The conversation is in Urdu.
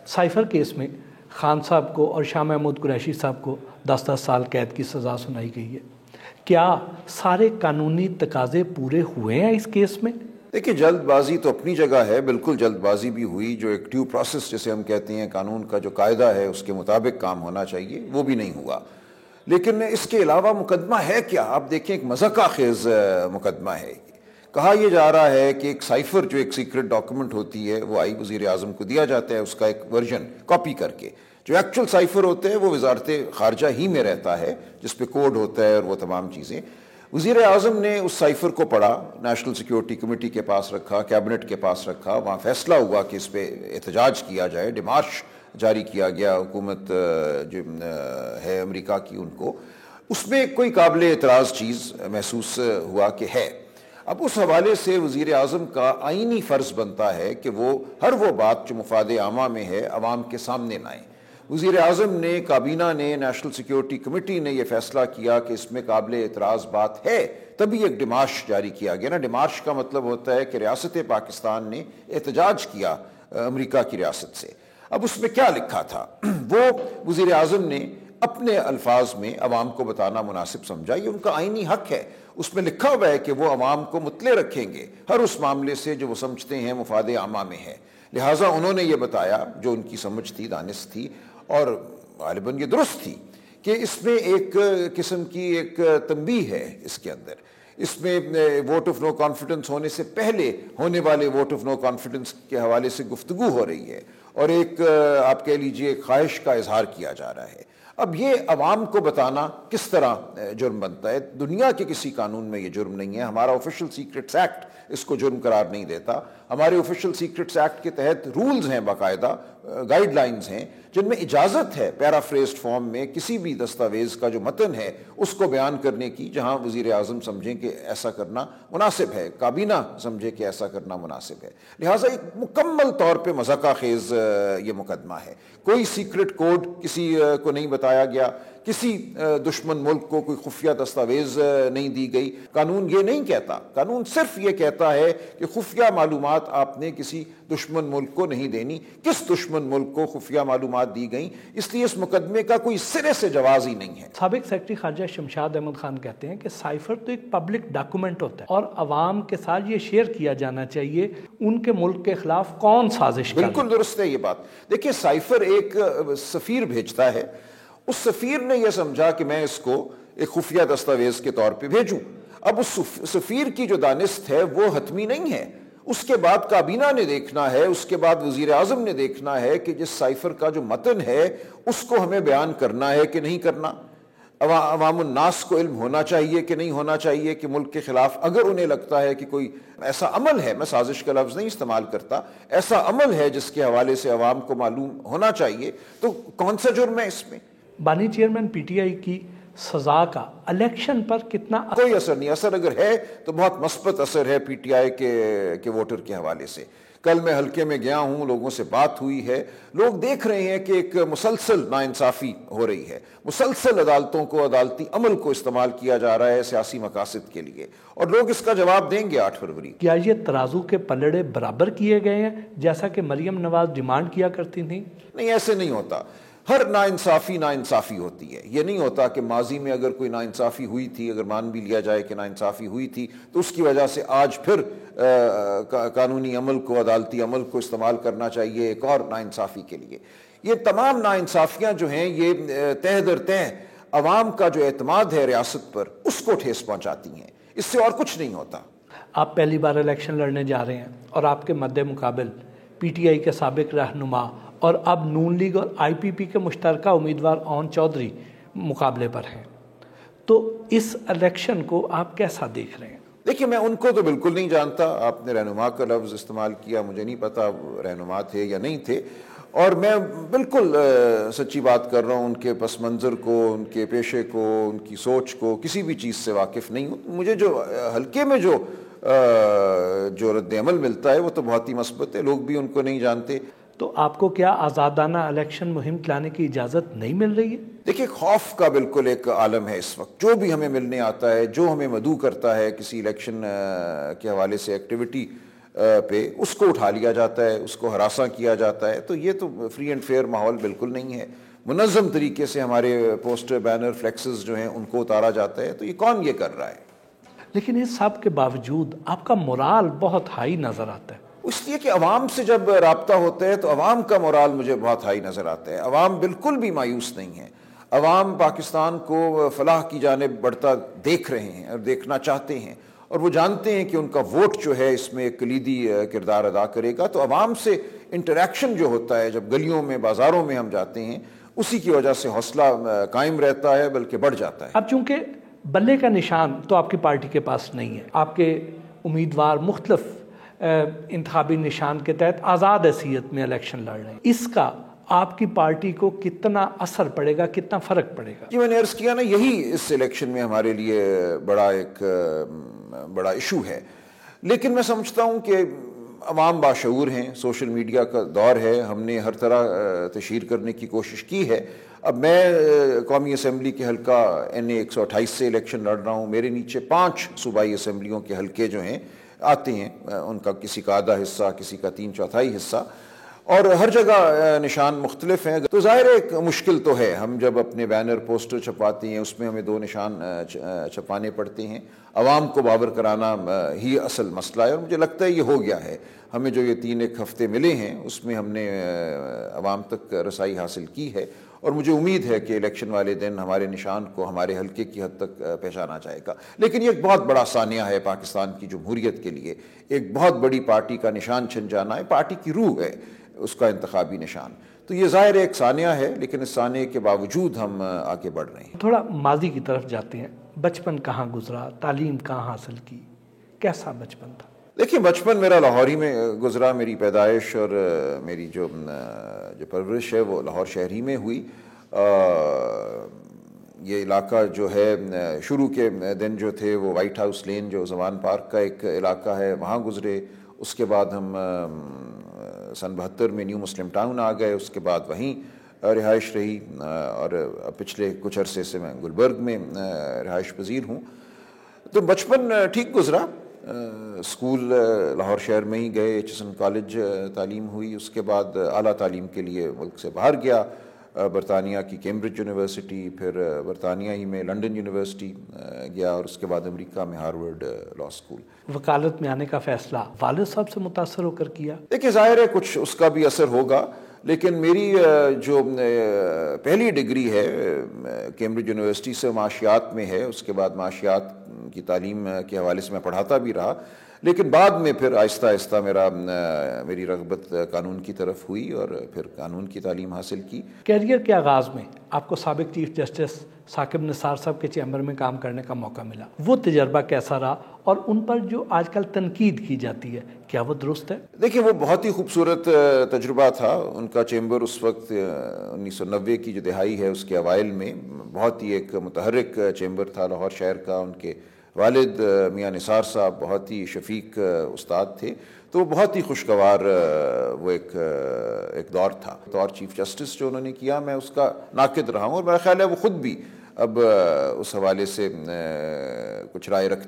سائفر کیس میں خان صاحب کو اور شاہ محمود قریشی صاحب کو 10 سال قید کی سزا سنائی گئی ہے. کیا سارے قانونی تقاضے پورے ہوئے ہیں اس کیس میں؟ دیکھیے جلد بازی تو اپنی جگہ ہے، بالکل جلد بازی بھی ہوئی. جو ایک ڈیو پروسیس جسے ہم کہتے ہیں، قانون کا جو قاعدہ ہے اس کے مطابق کام ہونا چاہیے، وہ بھی نہیں ہوا. لیکن اس کے علاوہ مقدمہ ہے کیا؟ آپ دیکھیں ایک مذاق خیز مقدمہ ہے. کہا یہ جا رہا ہے کہ ایک سائفر جو ایک سیکرٹ ڈاکیومنٹ ہوتی ہے وہ وزیر اعظم کو دیا جاتا ہے، اس کا ایک ورژن کاپی کر کے. جو ایکچوئل سائفر ہوتے ہیں وہ وزارت خارجہ ہی میں رہتا ہے، جس پہ کوڈ ہوتا ہے اور وہ تمام چیزیں. وزیر اعظم نے اس سائفر کو پڑھا، نیشنل سیکیورٹی کمیٹی کے پاس رکھا، کیبنٹ کے پاس رکھا، وہاں فیصلہ ہوا کہ اس پہ احتجاج کیا جائے، ڈیمارش جاری کیا گیا حکومت جو ہے امریکہ کی ان کو. اس میں کوئی قابل اعتراض چیز محسوس ہوا کہ ہے. اب اس حوالے سے وزیر اعظم کا آئینی فرض بنتا ہے کہ وہ ہر وہ بات جو مفاد عامہ میں ہے عوام کے سامنے لائیں. وزیر اعظم نے، کابینہ نے، نیشنل سیکیورٹی کمیٹی نے یہ فیصلہ کیا کہ اس میں قابل اعتراض بات ہے، تبھی ایک ڈیمارش جاری کیا گیا. نا ڈیمارش کا مطلب ہوتا ہے کہ ریاست پاکستان نے احتجاج کیا امریکہ کی ریاست سے. اب اس میں کیا لکھا تھا وہ وزیر اعظم نے اپنے الفاظ میں عوام کو بتانا مناسب سمجھا. یہ ان کا آئینی حق ہے. اس میں لکھا ہوا ہے کہ وہ عوام کو مطلع رکھیں گے ہر اس معاملے سے جو وہ سمجھتے ہیں مفاد عامہ میں ہے. لہٰذا انہوں نے یہ بتایا جو ان کی سمجھ تھی، دانست تھی، اور غالباً یہ درست تھی کہ اس میں ایک قسم کی ایک تنبیہ ہے اس کے اندر. اس میں ووٹ آف نو کانفیڈنس ہونے سے پہلے ہونے والے ووٹ آف نو کانفیڈنس کے حوالے سے گفتگو ہو رہی ہے، اور ایک آپ کہہ لیجئے خواہش کا اظہار کیا جا رہا ہے. اب یہ عوام کو بتانا کس طرح جرم بنتا ہے؟ دنیا کے کسی قانون میں یہ جرم نہیں ہے. ہمارا آفیشل سیکرٹس ایکٹ اس کو جرم قرار نہیں دیتا. ہمارے آفیشل سیکرٹس ایکٹ کے تحت رولز ہیں، باقاعدہ گائیڈ لائنز ہیں جن میں اجازت ہے پیرافریزڈ فارم میں کسی بھی دستاویز کا جو متن ہے اس کو بیان کرنے کی، جہاں وزیر اعظم سمجھیں کہ ایسا کرنا مناسب ہے، کابینہ سمجھے کہ ایسا کرنا مناسب ہے. لہٰذا ایک مکمل طور پہ مذاق خیز یہ مقدمہ ہے. کوئی سیکرٹ کوڈ کسی کو نہیں بتایا گیا، کسی دشمن ملک کو کوئی خفیہ دستاویز نہیں دی گئی. قانون یہ نہیں کہتا، قانون صرف یہ کہتا ہے کہ خفیہ معلومات آپ نے کسی دشمن ملک کو نہیں دینی. کس دشمن ملک کو خفیہ معلومات دی گئیں؟ اس لیے اس مقدمے کا کوئی سرے سے جواز ہی نہیں ہے. سابق سیکرٹری خارجہ شمشاد احمد خان کہتے ہیں کہ سائفر تو ایک پبلک ڈاکومنٹ ہوتا ہے اور عوام کے ساتھ یہ شیئر کیا جانا چاہیے ان کے ملک کے خلاف کون سازش کر. بالکل درست ہے یہ بات. دیکھیے سائفر ایک سفیر بھیجتا ہے، اس سفیر نے یہ سمجھا کہ میں اس کو ایک خفیہ دستاویز کے طور پہ بھیجوں. اب اس سفیر کی جو دانست ہے وہ حتمی نہیں ہے. اس کے بعد کابینہ نے دیکھنا ہے، اس کے بعد وزیر اعظم نے دیکھنا ہے کہ جس سائفر کا جو متن ہے اس کو ہمیں بیان کرنا ہے کہ نہیں کرنا. عوام الناس کو علم ہونا چاہیے کہ نہیں ہونا چاہیے کہ ملک کے خلاف اگر انہیں لگتا ہے کہ کوئی ایسا عمل ہے، میں سازش کا لفظ نہیں استعمال کرتا، ایسا عمل ہے جس کے حوالے سے عوام کو معلوم ہونا چاہیے، تو کون سا جرم ہے اس میں؟ بانی چیئرمین پی ٹی آئی کی سزا کا الیکشن پر کتنا کوئی اثر نہیں. اثر اگر ہے تو بہت مثبت اثر ہے پی ٹی آئی کے ووٹر کے حوالے سے. کل میں حلقے میں گیا ہوں، لوگوں سے بات ہوئی ہے، لوگ دیکھ رہے ہیں کہ ایک مسلسل ناانصافی ہو رہی ہے، مسلسل عدالتوں کو، عدالتی عمل کو استعمال کیا جا رہا ہے سیاسی مقاصد کے لیے، اور لوگ اس کا جواب دیں گے 8 فروری. کیا یہ ترازو کے پلڑے برابر کیے گئے ہیں جیسا کہ مریم نواز ڈیمانڈ کیا کرتی تھیں؟ نہیں، ایسے نہیں ہوتا. ہر ناانصافی ہوتی ہے. یہ نہیں ہوتا کہ ماضی میں اگر کوئی ناانصافی ہوئی تھی، اگر مان بھی لیا جائے کہ ناانصافی ہوئی تھی تو اس کی وجہ سے آج پھر قانونی عمل کو، عدالتی عمل کو استعمال کرنا چاہیے ایک اور ناانصافی کے لیے. یہ تمام ناانصافیاں جو ہیں یہ تہ در تہ عوام کا جو اعتماد ہے ریاست پر اس کو ٹھیس پہنچاتی ہیں. اس سے اور کچھ نہیں ہوتا. آپ پہلی بار الیکشن لڑنے جا رہے ہیں اور آپ کے مد مقابل پی ٹی آئی کے سابق رہنما اور اب نون لیگ اور آئی پی پی کے مشترکہ امیدوار اون چودھری مقابلے پر ہیں، تو اس الیکشن کو آپ کیسا دیکھ رہے ہیں؟ دیکھیے میں ان کو تو بالکل نہیں جانتا. آپ نے رہنما کا لفظ استعمال کیا، مجھے نہیں پتا رہنما تھے یا نہیں تھے، اور میں بالکل سچی بات کر رہا ہوں، ان کے پس منظر کو، ان کے پیشے کو، ان کی سوچ کو کسی بھی چیز سے واقف نہیں ہوں. مجھے جو حلقے میں جو رد عمل ملتا ہے وہ تو بہت ہی مثبت ہے. لوگ بھی ان کو نہیں جانتے. تو آپ کو کیا آزادانہ الیکشن مہم چلانے کی اجازت نہیں مل رہی ہے؟ دیکھیں خوف کا بالکل ایک عالم ہے اس وقت. جو بھی ہمیں ملنے آتا ہے، جو ہمیں مدعو کرتا ہے کسی الیکشن کے حوالے سے ایکٹیویٹی پہ اس کو اٹھا لیا جاتا ہے، اس کو ہراساں کیا جاتا ہے. تو یہ تو فری اینڈ فیئر ماحول بالکل نہیں ہے. منظم طریقے سے ہمارے پوسٹر، بینر، فلیکسز جو ہیں ان کو اتارا جاتا ہے. تو یہ کون یہ کر رہا ہے؟ لیکن اس سب کے باوجود آپ کا مورال بہت ہائی نظر آتا ہے. اس لیے کہ عوام سے جب رابطہ ہوتا ہے تو عوام کا مورال مجھے بہت ہائی نظر آتا ہے. عوام بالکل بھی مایوس نہیں ہے. عوام پاکستان کو فلاح کی جانب بڑھتا دیکھ رہے ہیں اور دیکھنا چاہتے ہیں، اور وہ جانتے ہیں کہ ان کا ووٹ جو ہے اس میں ایک کلیدی کردار ادا کرے گا. تو عوام سے انٹریکشن جو ہوتا ہے جب گلیوں میں، بازاروں میں ہم جاتے ہیں، اسی کی وجہ سے حوصلہ قائم رہتا ہے، بلکہ بڑھ جاتا ہے. اب چونکہ بلے کا نشان تو آپ کی پارٹی کے پاس نہیں ہے، آپ کے امیدوار مختلف انتخابی نشان کے تحت آزاد حیثیت میں الیکشن لڑ رہے ہیں، اس کا آپ کی پارٹی کو کتنا اثر پڑے گا، کتنا فرق پڑے گا؟ جی میں نے عرض کیا نا، یہی اس الیکشن میں ہمارے لیے بڑا ایشو ہے. لیکن میں سمجھتا ہوں کہ عوام باشعور ہیں، سوشل میڈیا کا دور ہے، ہم نے ہر طرح تشہیر کرنے کی کوشش کی ہے. اب میں قومی اسمبلی کے حلقہ NA 128 سے الیکشن لڑ رہا ہوں. میرے نیچے 5 صوبائی اسمبلیوں کے حلقے جو ہیں آتے ہیں، ان کا کسی کا آدھا حصہ، کسی کا 3/4 حصہ، اور ہر جگہ نشان مختلف ہیں. تو ظاہر ایک مشکل تو ہے. ہم جب اپنے بینر، پوسٹر چھپاتے ہیں، اس میں ہمیں 2 نشان چھپانے پڑتے ہیں. عوام کو باور کرانا ہی اصل مسئلہ ہے، اور مجھے لگتا ہے یہ ہو گیا ہے. ہمیں جو یہ 3 ہفتے ملے ہیں اس میں ہم نے عوام تک رسائی حاصل کی ہے، اور مجھے امید ہے کہ الیکشن والے دن ہمارے نشان کو ہمارے حلقے کی حد تک پہچانا جائے گا. لیکن یہ ایک بہت بڑا سانیہ ہے پاکستان کی جمہوریت کے لیے. ایک بہت بڑی پارٹی کا نشان چھن جانا ہے. پارٹی کی روح ہے اس کا انتخابی نشان. تو یہ ظاہر ایک سانیہ ہے، لیکن اس سانیہ کے باوجود ہم آگے بڑھ رہے ہیں. تھوڑا ماضی کی طرف جاتے ہیں. بچپن کہاں گزرا، تعلیم کہاں حاصل کی، کیسا بچپن تھا؟ دیکھیے، بچپن میرا لاہور ہی میں گزرا. میری پیدائش اور میری جو پرورش ہے وہ لاہور شہر ہی میں ہوئی. یہ علاقہ جو ہے، شروع کے دن جو تھے وہ وائٹ ہاؤس لین جو زمان پارک کا ایک علاقہ ہے، وہاں گزرے. اس کے بعد ہم سن 72 میں نیو مسلم ٹاؤن آ گئے. اس کے بعد وہیں رہائش رہی، اور پچھلے کچھ عرصے سے میں گلبرگ میں رہائش پذیر ہوں. تو بچپن ٹھیک گزرا. اسکول لاہور شہر میں ہی گئے، ایچسن کالج تعلیم ہوئی. اس کے بعد اعلیٰ تعلیم کے لیے ملک سے باہر گیا، برطانیہ کی کیمبرج یونیورسٹی، پھر برطانیہ ہی میں لنڈن یونیورسٹی گیا، اور اس کے بعد امریکہ میں ہارورڈ لاء اسکول. وکالت میں آنے کا فیصلہ والد صاحب سے متاثر ہو کر کیا؟ دیکھیے، ظاہر ہے کچھ اس کا بھی اثر ہوگا، لیکن میری جو پہلی ڈگری ہے کیمبرج یونیورسٹی سے معاشیات میں ہے. اس کے بعد معاشیات کی تعلیم کے حوالے سے میں پڑھاتا بھی رہا، لیکن بعد میں پھر آہستہ آہستہ میری رغبت قانون کی طرف ہوئی، اور پھر قانون کی تعلیم حاصل کی. کیریئر کے آغاز میں آپ کو سابق چیف جسٹس ثاقب نثار صاحب کے چیمبر میں کام کرنے کا موقع ملا. وہ تجربہ کیسا رہا، اور ان پر جو آج کل تنقید کی جاتی ہے، کیا وہ درست ہے؟ دیکھیے، وہ بہت ہی خوبصورت تجربہ تھا. ان کا چیمبر اس وقت 1990 کی جو دہائی ہے اس کے اوائل میں بہت ہی ایک متحرک چیمبر تھا لاہور شہر کا. ان کے والد میاں نثار صاحب بہت ہی شفیق استاد تھے. تو بہت ہی خوشگوار وہ ایک دور تھا. طور چیف جسٹس جو انہوں نے کیا، میں اس کا ناقد رہا ہوں، اور میرا خیال ہے وہ خود بھی اب اس حوالے سے کچھ رائے رکھتے